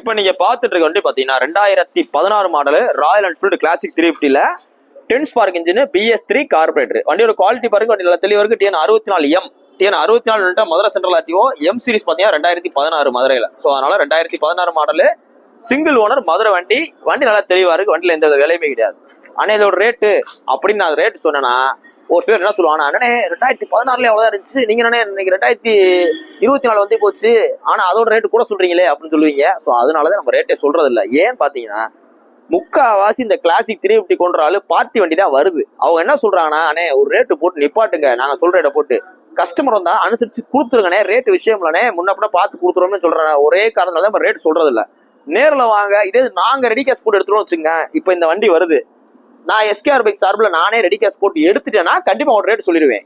இப்போ நீங்க பார்த்துட்டு இருக்க வண்டி பார்த்தீங்கன்னா 2016 மாடல் ராயல் என்ஃபீல்டு கிளாசிக் 350ல 10 ஸ்பார்க் இன்ஜின் BS3 கார்பரேட்டர். வண்டியோட குவாலிட்டி பாருங்க, வண்டி நல்லா தெளிவா இருக்கு. TN64M TN64 Madurai central RTO. M series பார்த்தீங்கன்னா 2016 மதுரையில். ஸோ அதனால 2016 மாடல் சிங்கிள் ஓனர் மதுரை வண்டி. வண்டி நல்லா தெளிவா இருக்கு, வண்டியில் எந்த விலையுமே கிடையாது. ஆனால் இதோட ரேட்டு அப்படின்னு நான் ரேட் சொன்னேன்னா ஒரு சிலர் என்ன சொல்லுவாங்க, அண்ணே 2016 எவ்வளோதான் இருந்துச்சு, நீங்க என்ன இன்னைக்கு 2024 வந்து போச்சு, ஆனா அதோட ரேட்டு கூட சொல்றீங்களே அப்படின்னு சொல்லுவீங்க. ஸோ அதனாலதான் நம்ம ரேட்டே சொல்றது இல்லை. ஏன்னு பாத்தீங்கன்னா முக்காவாசி இந்த கிளாசிக் 350 கொண்ட ஆளு பார்ட்டி வண்டி தான் வருது. அவங்க என்ன சொல்றாங்கன்னா, அண்ணே ஒரு ரேட்டு போட்டு நிப்பாட்டுங்க, நாங்க சொல்ற ரேட்டை போட்டு கஸ்டமர் வந்தா அனுசரிச்சு கொடுத்துருங்கண்ணே, ரேட்டு விஷயம் இல்லைண்ணே, முன்னப்பட பார்த்து கொடுத்துருவோம்னு சொல்றாங்க. ஒரே காரணத்தால நம்ம ரேட் சொல்றது இல்லை. நேரில் வாங்க, இதே நாங்க ரெடி கேஷ் போட்டு எடுத்துருவோம் வச்சுங்க. இப்போ இந்த வண்டி வருது, நான் SKR பைக் சார்பில் நானே ரெடி கேஷ் போட்டு எடுத்துட்டேன்னா கண்டிப்பா ஒரு ரேட் சொல்லிடுவேன்.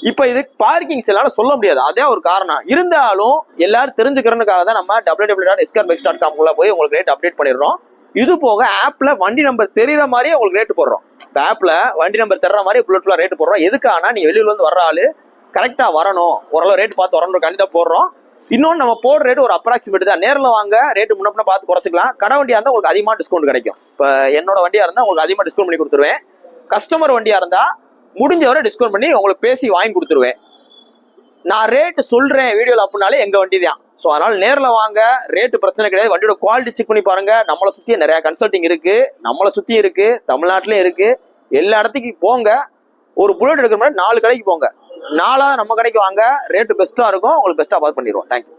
இப்போ இது பார்க்கிங் செல்லால சொல்ல முடியாது, அதே ஒரு காரணம். இருந்தாலும் எல்லாரும் தெரிஞ்சுக்கிறதுக்காக தான் நம்ம www.skrbikes.com போய் உங்களுக்கு ரேட் அப்டேட் பண்ணிடுறோம். இது போக ஆப்ல வண்டி நம்பர் தெரியற மாதிரியே உங்களுக்கு ரேட்டு போடுறோம். இப்போ ஆப்ல வண்டி நம்பர் தெரியற மாதிரி புல்லட் ரேட்டு போடுறோம். எதுக்கானா நீங்க வெளியூர்ல இருந்து வர்ற ஆளு கரெக்டா வரணும், ஓரளவு ரேட் பார்த்து வரணும், கண்டிப்பா போடுறோம். இன்னொன்று நம்ம போடுற ரேட் ஒரு அப்ராக்சிமேட் தான். நேரில் வாங்க, ரேட்டு முன்ன பார்த்து குறைச்சிக்கலாம். கடை வண்டியா இருந்தால் உங்களுக்கு அதிகமாக டிஸ்கவுண்ட் கிடைக்கும். இப்போ என்னோட வண்டியா இருந்தால் உங்களுக்கு அதிகமாக டிஸ்கவுண்ட் பண்ணி கொடுத்துருவேன். கஸ்டமர் வண்டியா இருந்தா முடிஞ்ச வரை டிஸ்கவுண்ட் பண்ணி உங்களுக்கு பேசி வாங்கி கொடுத்துருவேன். நான் ரேட்டு சொல்றேன் வீடியோல அப்படின்னாலே எங்க வண்டி தான். ஸோ அதனால நேரில் வாங்க, ரேட்டு பிரச்சனை கிடையாது. வண்டியோட குவாலிட்டி செக் பண்ணி பாருங்க. நம்மளை சுற்றி நிறைய கன்சல்டிங் இருக்கு, நம்மளை சுற்றி இருக்கு, தமிழ்நாட்டிலையும் இருக்கு. எல்லா இடத்துக்கும் போங்க. ஒரு புல்லட் எடுக்கிற மாதிரி 4 கடைக்கு போங்க, 4 நம்ம கடைக்கு வாங்க. ரேட்டு பெஸ்ட்டாக இருக்கும், உங்களுக்கு பெஸ்ட்டாக பார்த்து பண்ணிடுவோம். தேங்க்யூ.